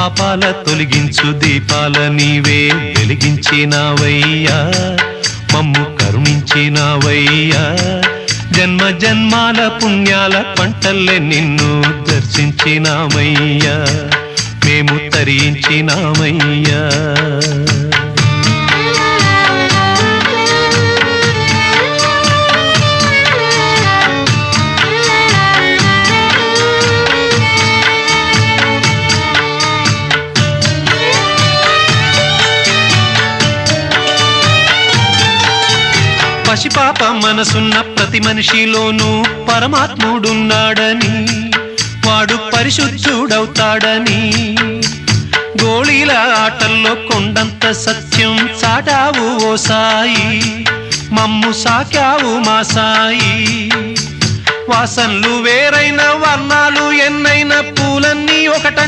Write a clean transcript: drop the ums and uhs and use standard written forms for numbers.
పాపాల తొలగించు దీపాల నీవే వెలిగించినావయ్యా మమ్ము కరుణించినావయ్యా జన్మ జన్మాల పుణ్యాల పంటల్లే నిన్ను దర్శించినామయ్యా మేము తరించినామయ్యా పసిపాప మనసున్న ప్రతి మనిషిలోనూ పరమాత్ముడున్నాడని వాడు పరిశుద్ధుడవుతాడని గోళీల ఆటల్లో కొండంత సత్యం చాటావు ఓ సాయి మమ్ము సాకావు మా సాయి వాసనలు వేరైన వర్ణాలు ఎన్నైన పూలన్నీ ఒకటంటే